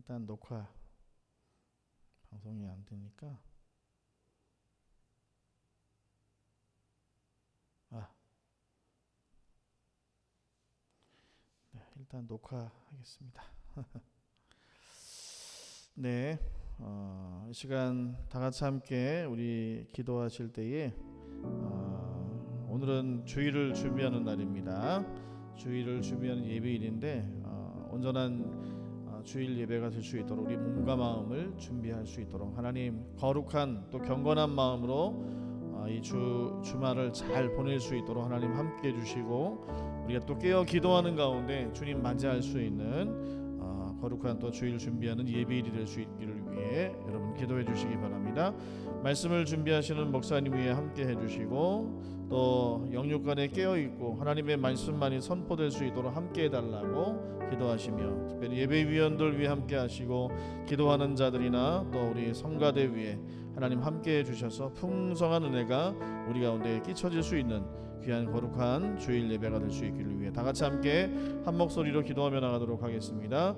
일단 녹화 방송이 안 되니까 일단 녹화하겠습니다. 네, 이 시간 다 같이 함께 우리 기도하실 때에 오늘은 주일을 준비하는 날입니다. 주일을 준비하는 예배일인데 온전한 주일 예배가 될 수 있도록 우리 몸과 마음을 준비할 수 있도록 하나님 거룩한 또 경건한 마음으로 이 주말을 잘 보낼 수 있도록 하나님 함께 해주시고 우리가 또 깨어 기도하는 가운데 주님 맞이할 수 있는 거룩한 또 주일 준비하는 예배일이 될 수 있기를 위해 여러분 기도해 주시기 바랍니다. 말씀을 준비하시는 목사님 위에 함께 해주시고 또 영육간에 깨어있고 하나님의 말씀만이 선포될 수 있도록 함께 해달라고 기도하시며 특별히 예배위원들 위해 함께 하시고 기도하는 자들이나 또 우리 성가대 위에 하나님 함께 해주셔서 풍성한 은혜가 우리 가운데 끼쳐질 수 있는 귀한 거룩한 주일 예배가 될 수 있기를 위해 다 같이 함께 한 목소리로 기도하며 나가도록 하겠습니다.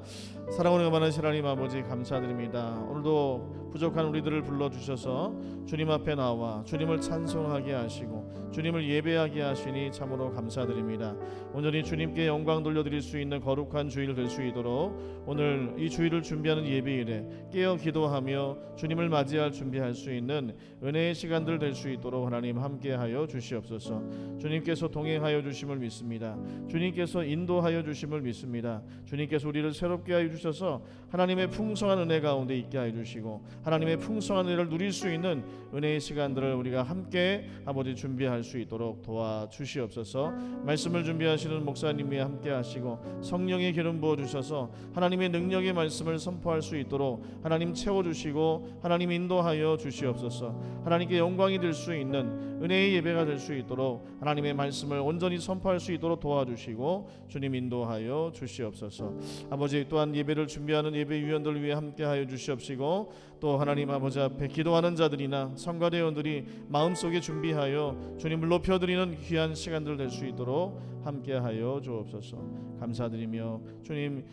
사랑하는 거만하신 하나님 아버지 감사드립니다. 오늘도 부족한 우리들을 불러주셔서 주님 앞에 나와 주님을 찬송하게 하시고 주님을 예배하게 하시니 참으로 감사드립니다. 온전히 주님께 영광 돌려드릴 수 있는 거룩한 주일 될 수 있도록 오늘 이 주일을 준비하는 예배일에 깨어 기도하며 주님을 맞이할 준비할 수 있는 은혜의 시간들 될 수 있도록 하나님 함께하여 주시옵소서. 주님께서 동행하여 주심을 믿습니다. 주님께서 인도하여 주심을 믿습니다. 주님께서 우리를 새롭게 하여 주셔서 하나님의 풍성한 은혜 가운데 있게 하여 주시고 하나님의 풍성한 은혜를 누릴 수 있는 은혜의 시간들을 우리가 함께 아버지 준비할 수 있도록 도와주시옵소서. 말씀을 준비하시는 목사님이 함께 하시고 성령의 기름 부어주셔서 하나님의 능력의 말씀을 선포할 수 있도록 하나님 채워주시고 하나님 인도하여 주시옵소서. 하나님께 영광이 될 수 있는 은혜의 예배가 될 수 있도록 하나님의 말씀을 온전히 선포할 수 있도록 도와주시고 주님 인도하여 주시옵소서. 아버지 또한 예배를 준비하는 예배위원들 위해 함께하여 주시옵시고 또 하나님 아버지 앞에 기도하는 자들이나 성가대원들이 마음속에 준비하여 주님을 높여드리는 귀한 시간들 될 수 있도록 함께하여 주옵소서. 감사드리며 주님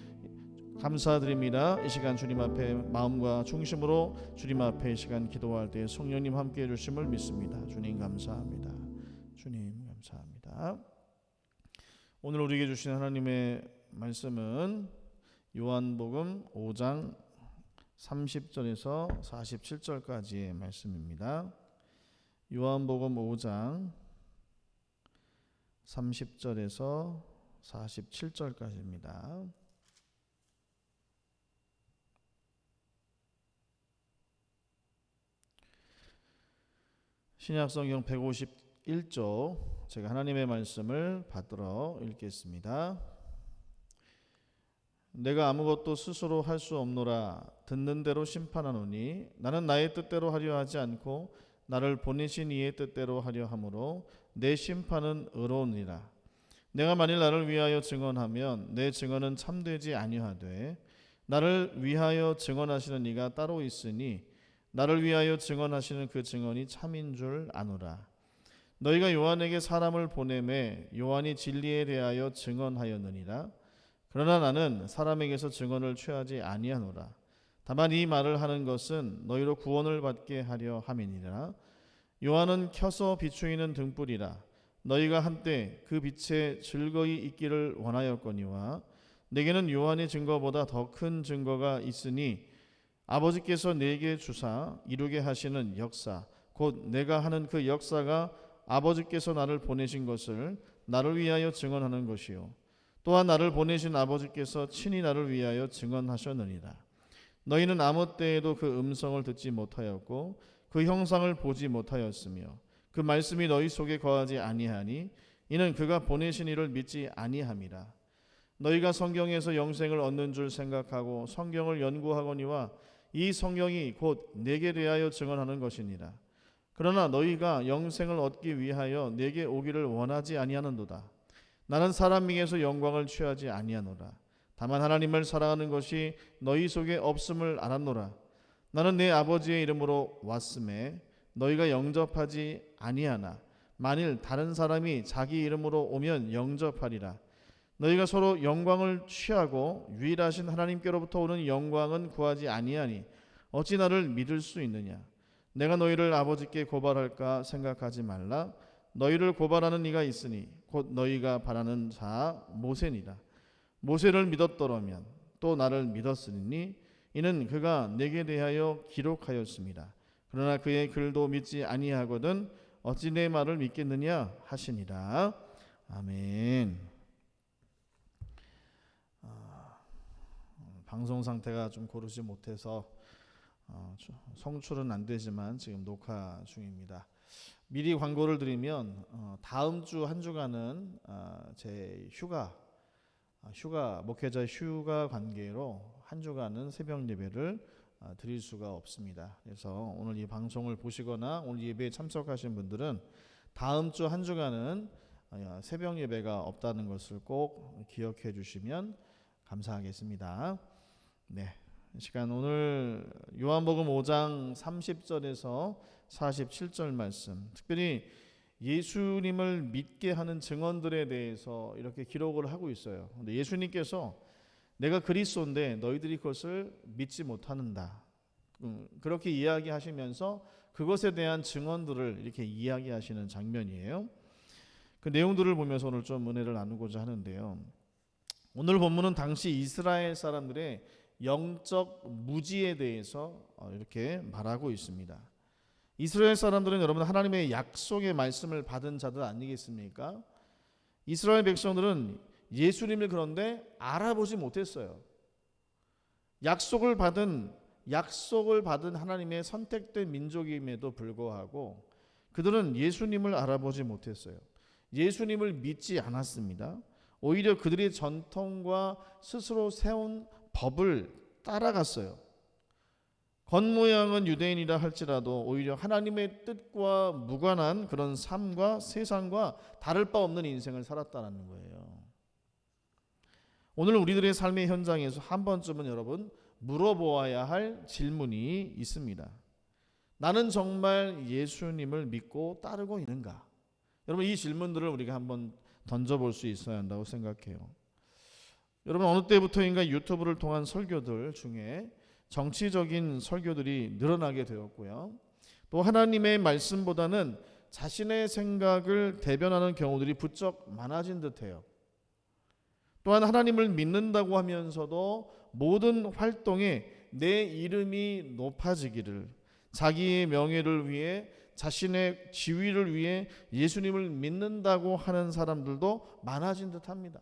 감사드립니다. 이 시간 주님 앞에 마음과 중심으로 주님 앞에 이 시간 기도할 때 성령님 함께 해주심을 믿습니다. 주님 감사합니다. 주님 감사합니다. 오늘 우리에게 주신 하나님의 말씀은 요한복음 5장 30절에서 47절까지의 말씀입니다. 요한복음 5장 30절에서 47절까지입니다. 신약성경 151쪽 제가 하나님의 말씀을 받들어 읽겠습니다. 내가 아무것도 스스로 할 수 없노라. 듣는 대로 심판하노니 나는 나의 뜻대로 하려 하지 않고 나를 보내신 이의 뜻대로 하려 함으로 내 심판은 의로우니라. 내가 만일 나를 위하여 증언하면 내 증언은 참되지 아니하되 나를 위하여 증언하시는 이가 따로 있으니 나를 위하여 증언하시는 그 증언이 참인 줄 아노라. 너희가 요한에게 사람을 보내매 요한이 진리에 대하여 증언하였느니라. 그러나 나는 사람에게서 증언을 취하지 아니하노라. 다만 이 말을 하는 것은 너희로 구원을 받게 하려 함이니라. 요한은 켜서 비추이는 등불이라. 너희가 한때 그 빛에 즐거이 있기를 원하였거니와 내게는 요한의 증거보다 더 큰 증거가 있으니 아버지께서 내게 주사 이루게 하시는 역사 곧 내가 하는 그 역사가 아버지께서 나를 보내신 것을 나를 위하여 증언하는 것이요 또한 나를 보내신 아버지께서 친히 나를 위하여 증언하셨느니라. 너희는 아무 때에도 그 음성을 듣지 못하였고 그 형상을 보지 못하였으며 그 말씀이 너희 속에 거하지 아니하니 이는 그가 보내신 이를 믿지 아니함이라. 너희가 성경에서 영생을 얻는 줄 생각하고 성경을 연구하거니와 이 성경이 곧 내게 대하여 증언하는 것이니라. 그러나 너희가 영생을 얻기 위하여 내게 오기를 원하지 아니하는도다. 나는 사람 중에서 영광을 취하지 아니하노라. 다만 하나님을 사랑하는 것이 너희 속에 없음을 알았노라. 나는 내 아버지의 이름으로 왔음에 너희가 영접하지 아니하나 만일 다른 사람이 자기 이름으로 오면 영접하리라. 너희가 서로 영광을 취하고 유일하신 하나님께로부터 오는 영광은 구하지 아니하니 어찌 나를 믿을 수 있느냐. 내가 너희를 아버지께 고발할까 생각하지 말라. 너희를 고발하는 이가 있으니 곧 너희가 바라는 자 모세니라. 모세를 믿었더라면 또 나를 믿었으니 이는 그가 내게 대하여 기록하였습니다. 그러나 그의 글도 믿지 아니하거든 어찌 내 말을 믿겠느냐 하시니라. 아멘. 방송 상태가 좀 고르지 못해서 성출은 안 되지만 지금 녹화 중입니다. 미리 광고를 드리면 다음 주 한 주간은 제 목회자 휴가 관계로 한 주간은 새벽 예배를 드릴 수가 없습니다. 그래서 오늘 이 방송을 보시거나 오늘 예배에 참석하신 분들은 다음 주 한 주간은 새벽 예배가 없다는 것을 꼭 기억해 주시면 감사하겠습니다. 네, 이 시간 오늘 요한복음 5장 30절에서 47절 말씀, 특별히 예수님을 믿게 하는 증언들에 대해서 이렇게 기록을 하고 있어요. 근데 예수님께서 내가 그리스도인데 너희들이 그것을 믿지 못하는다, 그렇게 이야기하시면서 그것에 대한 증언들을 이렇게 이야기하시는 장면이에요. 그 내용들을 보면서 오늘 좀 은혜를 나누고자 하는데요. 오늘 본문은 당시 이스라엘 사람들의 영적 무지에 대해서 이렇게 말하고 있습니다. 이스라엘 사람들은 여러분 하나님의 약속의 말씀을 받은 자들 아니겠습니까? 이스라엘 백성들은 예수님을 그런데 알아보지 못했어요. 약속을 받은 하나님의 선택된 민족임에도 불구하고 그들은 예수님을 알아보지 못했어요. 예수님을 믿지 않았습니다. 오히려 그들의 전통과 스스로 세운 법을 따라갔어요. 겉모양은 유대인이라 할지라도 오히려 하나님의 뜻과 무관한 그런 삶과 세상과 다를 바 없는 인생을 살았다는 거예요. 오늘 우리들의 삶의 현장에서 한 번쯤은 여러분 물어보아야 할 질문이 있습니다. 나는 정말 예수님을 믿고 따르고 있는가? 여러분 이 질문들을 우리가 한번 던져볼 수 있어야 한다고 생각해요. 여러분 어느 때부터인가 유튜브를 통한 설교들 중에 정치적인 설교들이 늘어나게 되었고요. 또 하나님의 말씀보다는 자신의 생각을 대변하는 경우들이 부쩍 많아진 듯해요. 또한 하나님을 믿는다고 하면서도 모든 활동에 내 이름이 높아지기를, 자기의 명예를 위해, 자신의 지위를 위해 예수님을 믿는다고 하는 사람들도 많아진 듯합니다.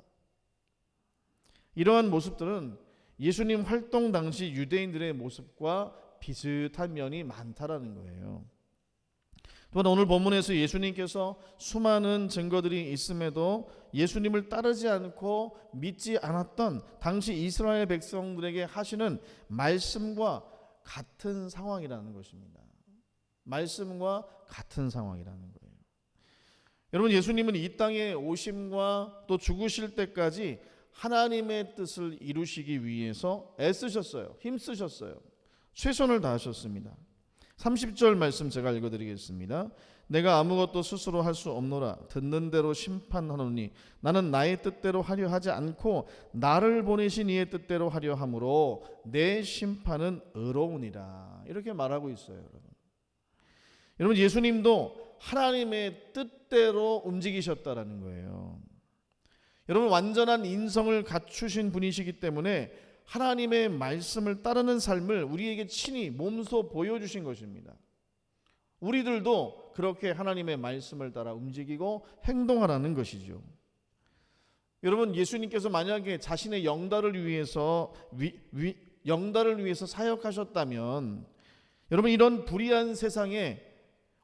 이러한 모습들은 예수님 활동 당시 유대인들의 모습과 비슷한 면이 많다라는 거예요. 또한 오늘 본문에서 예수님께서 수많은 증거들이 있음에도 예수님을 따르지 않고 믿지 않았던 당시 이스라엘 백성들에게 하시는 말씀과 같은 상황이라는 것입니다. 말씀과 같은 상황이라는 거예요. 여러분 예수님은 이 땅에 오심과 또 죽으실 때까지 하나님의 뜻을 이루시기 위해서 애쓰셨어요. 힘쓰셨어요. 최선을 다하셨습니다. 30절 말씀 제가 읽어드리겠습니다. 내가 아무것도 스스로 할 수 없노라. 듣는 대로 심판하노니 나는 나의 뜻대로 하려 하지 않고 나를 보내신 이의 뜻대로 하려 함으로 내 심판은 의로우니라. 이렇게 말하고 있어요. 여러분 예수님도 하나님의 뜻대로 움직이셨다라는 거예요. 여러분 완전한 인성을 갖추신 분이시기 때문에 하나님의 말씀을 따르는 삶을 우리에게 친히 몸소 보여주신 것입니다. 우리들도 그렇게 하나님의 말씀을 따라 움직이고 행동하라는 것이죠. 여러분 예수님께서 만약에 자신의 영달을 위해서 사역하셨다면 여러분 이런 불의한 세상에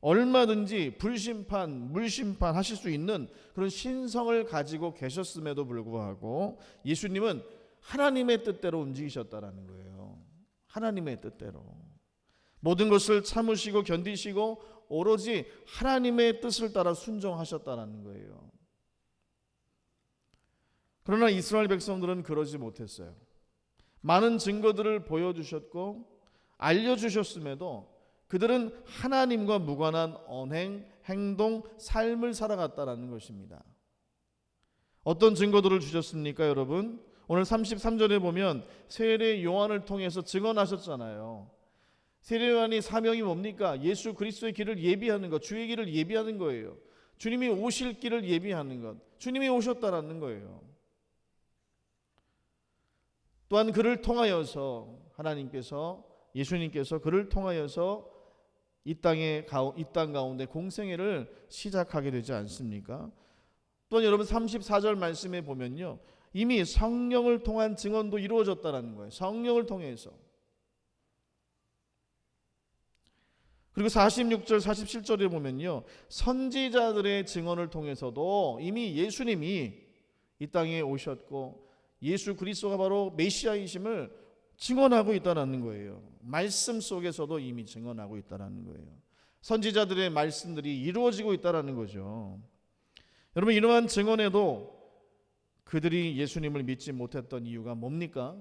얼마든지 불심판, 물심판 하실 수 있는 그런 신성을 가지고 계셨음에도 불구하고 예수님은 하나님의 뜻대로 움직이셨다라는 거예요. 하나님의 뜻대로 모든 것을 참으시고 견디시고 오로지 하나님의 뜻을 따라 순종하셨다라는 거예요. 그러나 이스라엘 백성들은 그러지 못했어요. 많은 증거들을 보여주셨고 알려주셨음에도 그들은 하나님과 무관한 언행, 행동, 삶을 살아갔다라는 것입니다. 어떤 증거들을 주셨습니까, 여러분? 오늘 33절에 보면 세례 요한을 통해서 증언하셨잖아요. 세례 요한이 사명이 뭡니까? 예수 그리스도의 길을 예비하는 것, 주의 길을 예비하는 거예요. 주님이 오실 길을 예비하는 것, 주님이 오셨다라는 거예요. 또한 그를 통하여서 하나님께서, 예수님께서 그를 통하여서 이 땅 가운데 공생애를 시작하게 되지 않습니까? 또한 여러분 34절 말씀에 보면요, 이미 성령을 통한 증언도 이루어졌다라는 거예요. 성령을 통해서. 그리고 46절 47절에 보면요, 선지자들의 증언을 통해서도 이미 예수님이 이 땅에 오셨고 예수 그리스도가 바로 메시아이심을 증언하고 있다는 거예요. 말씀 속에서도 이미 증언하고 있다는 거예요. 선지자들의 말씀들이 이루어지고 있다는 거죠. 여러분, 이러한 증언에도 그들이 예수님을 믿지 못했던 이유가 뭡니까?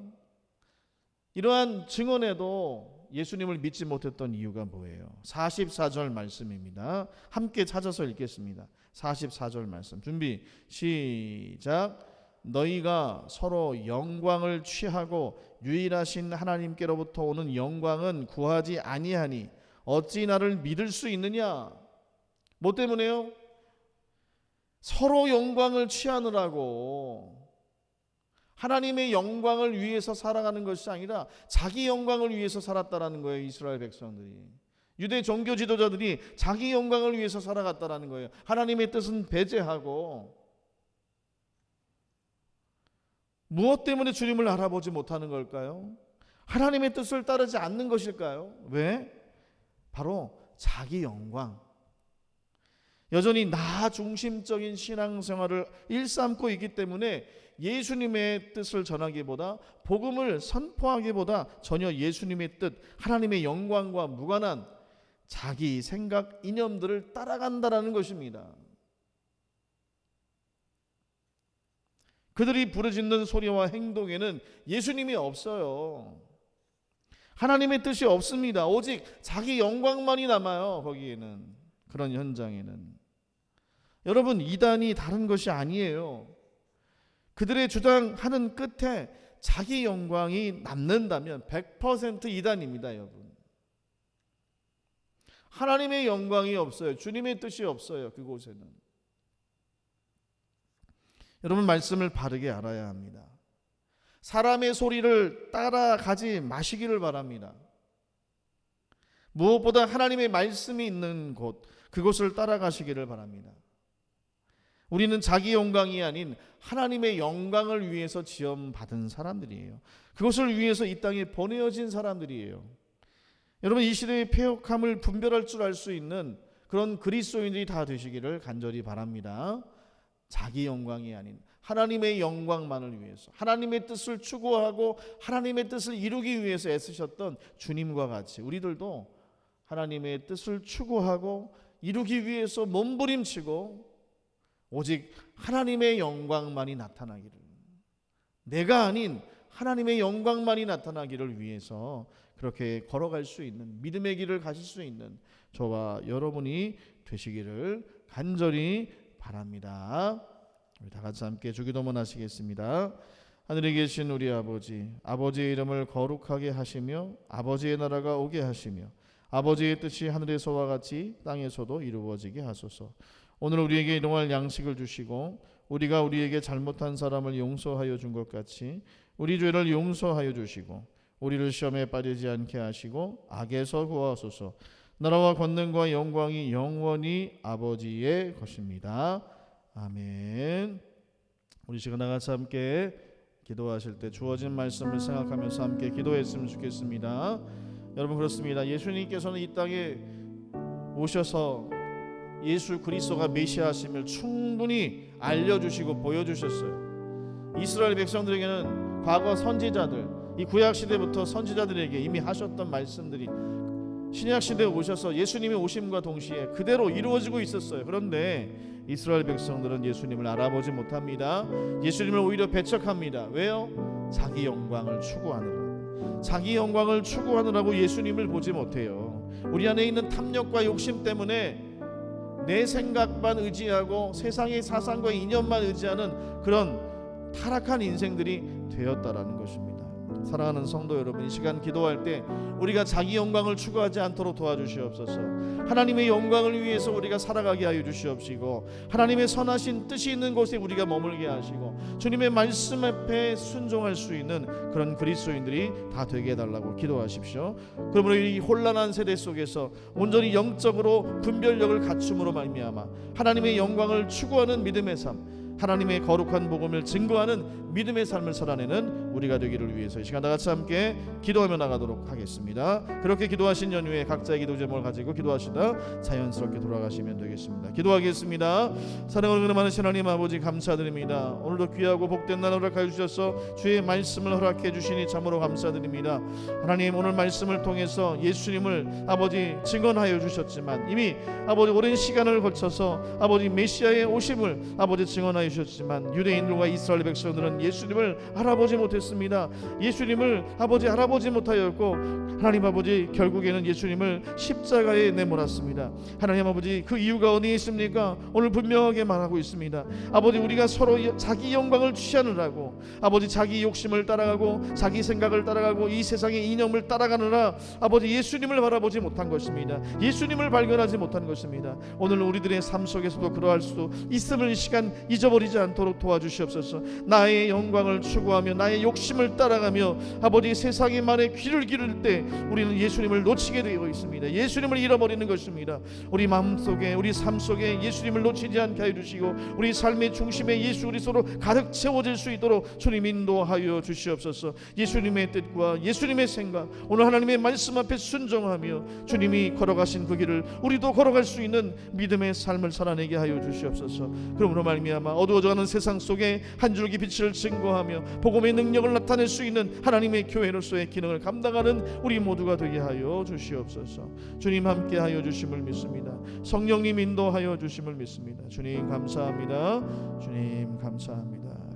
이러한 증언에도 예수님을 믿지 못했던 이유가 뭐예요? 44절 말씀입니다. 함께 찾아서 읽겠습니다. 44절 말씀 준비 시작. 너희가 서로 영광을 취하고 유일하신 하나님께로부터 오는 영광은 구하지 아니하니 어찌 나를 믿을 수 있느냐? 뭐 때문에요? 서로 영광을 취하느라고. 하나님의 영광을 위해서 살아가는 것이 아니라 자기 영광을 위해서 살았다라는 거예요. 이스라엘 백성들이, 유대 종교 지도자들이 자기 영광을 위해서 살아갔다라는 거예요. 하나님의 뜻은 배제하고. 무엇 때문에 주님을 알아보지 못하는 걸까요? 하나님의 뜻을 따르지 않는 것일까요? 왜? 바로 자기 영광, 여전히 나 중심적인 신앙생활을 일삼고 있기 때문에 예수님의 뜻을 전하기보다, 복음을 선포하기보다 전혀 예수님의 뜻, 하나님의 영광과 무관한 자기 생각, 이념들을 따라간다라는 것입니다. 그들이 부르짖는 소리와 행동에는 예수님이 없어요. 하나님의 뜻이 없습니다. 오직 자기 영광만이 남아요. 거기에는, 그런 현장에는. 여러분, 이단이 다른 것이 아니에요. 그들의 주장하는 끝에 자기 영광이 남는다면 100% 이단입니다, 여러분. 하나님의 영광이 없어요. 주님의 뜻이 없어요, 그곳에는. 여러분, 말씀을 바르게 알아야 합니다. 사람의 소리를 따라가지 마시기를 바랍니다. 무엇보다 하나님의 말씀이 있는 곳, 그곳을 따라가시기를 바랍니다. 우리는 자기 영광이 아닌 하나님의 영광을 위해서 지음받은 사람들이에요. 그것을 위해서 이 땅에 보내어진 사람들이에요. 여러분, 이 시대의 패역함을 분별할 줄 알 수 있는 그런 그리스도인들이 다 되시기를 간절히 바랍니다. 자기 영광이 아닌 하나님의 영광만을 위해서, 하나님의 뜻을 추구하고 하나님의 뜻을 이루기 위해서 애쓰셨던 주님과 같이 우리들도 하나님의 뜻을 추구하고 이루기 위해서 몸부림치고 오직 하나님의 영광만이 나타나기를, 내가 아닌 하나님의 영광만이 나타나기를 위해서 그렇게 걸어갈 수 있는, 믿음의 길을 가실 수 있는 저와 여러분이 되시기를 간절히 바랍니다. 우리 다 같이 함께 주기도문 하시겠습니다. 하늘에 계신 우리 아버지, 아버지의 이름을 거룩하게 하시며 아버지의 나라가 오게 하시며 아버지의 뜻이 하늘에서와 같이 땅에서도 이루어지게 하소서. 오늘 우리에게 일용할 양식을 주시고 우리가 우리에게 잘못한 사람을 용서하여 준 것 같이 우리 죄를 용서하여 주시고 우리를 시험에 빠지지 않게 하시고 악에서 구하소서. 나라와 권능과 영광이 영원히 아버지의 것입니다. 아멘. 우리 시간 나가서 함께 기도하실 때 주어진 말씀을 생각하면서 함께 기도했으면 좋겠습니다. 여러분, 그렇습니다. 예수님께서는 이 땅에 오셔서 예수 그리스도가 메시아심을 충분히 알려주시고 보여주셨어요. 이스라엘 백성들에게는 과거 선지자들, 이 구약시대부터 선지자들에게 이미 하셨던 말씀들이 신약시대에 오셔서 예수님이 오심과 동시에 그대로 이루어지고 있었어요. 그런데 이스라엘 백성들은 예수님을 알아보지 못합니다. 예수님을 오히려 배척합니다. 왜요? 자기 영광을 추구하느라, 자기 영광을 추구하느라고 예수님을 보지 못해요. 우리 안에 있는 탐욕과 욕심 때문에 내 생각만 의지하고 세상의 사상과 이념만 의지하는 그런 타락한 인생들이 되었다라는 것입니다. 사랑하는 성도 여러분, 이 시간 기도할 때 우리가 자기 영광을 추구하지 않도록 도와주시옵소서. 하나님의 영광을 위해서 우리가 살아가게 하여 주시옵시고, 하나님의 선하신 뜻이 있는 곳에 우리가 머물게 하시고, 주님의 말씀 앞에 순종할 수 있는 그런 그리스도인들이 다 되게 해달라고 기도하십시오. 그러므로 이 혼란한 세대 속에서 온전히 영적으로 분별력을 갖춤으로 말미암아 하나님의 영광을 추구하는 믿음의 삶, 하나님의 거룩한 복음을 증거하는 믿음의 삶을 살아내는 우리가 되기를 위해서 이 시간 다 같이 함께 기도하며 나가도록 하겠습니다. 그렇게 기도하신 연후에 각자의 기도 제목을 가지고 기도하시다 자연스럽게 돌아가시면 되겠습니다. 기도하겠습니다. 사랑하는 많으신 하나님 아버지, 감사드립니다. 오늘도 귀하고 복된 날 허락하여 주셔서 주의 말씀을 허락해 주시니 참으로 감사드립니다. 하나님, 오늘 말씀을 통해서 예수님을 아버지 증언하여 주셨지만, 이미 아버지 오랜 시간을 거쳐서 아버지 메시아의 오심을 아버지 증언하여 주셨지만, 유대인들과 이스라엘 백성들은 예수님을 알아보지 못했습니다. 예수님을 아버지 알아보지 못하였고, 하나님 아버지 결국에는 예수님을 십자가에 내몰았습니다. 하나님 아버지, 그 이유가 어디에 있습니까? 오늘 분명하게 말하고 있습니다. 아버지, 우리가 서로 자기 영광을 취하느라고, 아버지 자기 욕심을 따라가고 자기 생각을 따라가고 이 세상의 이념을 따라가느라 아버지 예수님을 바라보지 못한 것입니다. 예수님을 발견하지 못한 것입니다. 오늘 우리들의 삶 속에서도 그러할 수 있음을 이 시간 잊어버리지 않도록 도와주시옵소서. 나의 영광을 추구하며 나의 욕심을 따라가며 아버지 세상의 말에 귀를 기울일 때 우리는 예수님을 놓치게 되어 있습니다. 예수님을 잃어버리는 것입니다. 우리 마음속에, 우리 삶 속에 예수님을 놓치지 않게 하여 주시고, 우리 삶의 중심에 예수 그리스도로 가득 채워질 수 있도록 주님 인도하여 주시옵소서. 예수님의 뜻과 예수님의 생각, 오늘 하나님의 말씀 앞에 순종하며 주님이 걸어가신 그 길을 우리도 걸어갈 수 있는 믿음의 삶을 살아내게 하여 주시옵소서. 그러므로 말미암아 어두워져가는 세상 속에 한 줄기 빛을 증거하며 복음의 능력을 나타낼 수 있는 하나님의 교회로서의 기능을 감당하는 우리 모두가 되게 하여 주시옵소서. 주님 함께 하여 주심을 믿습니다. 성령님 인도하여 주심을 믿습니다. 주님 감사합니다. 주님 감사합니다.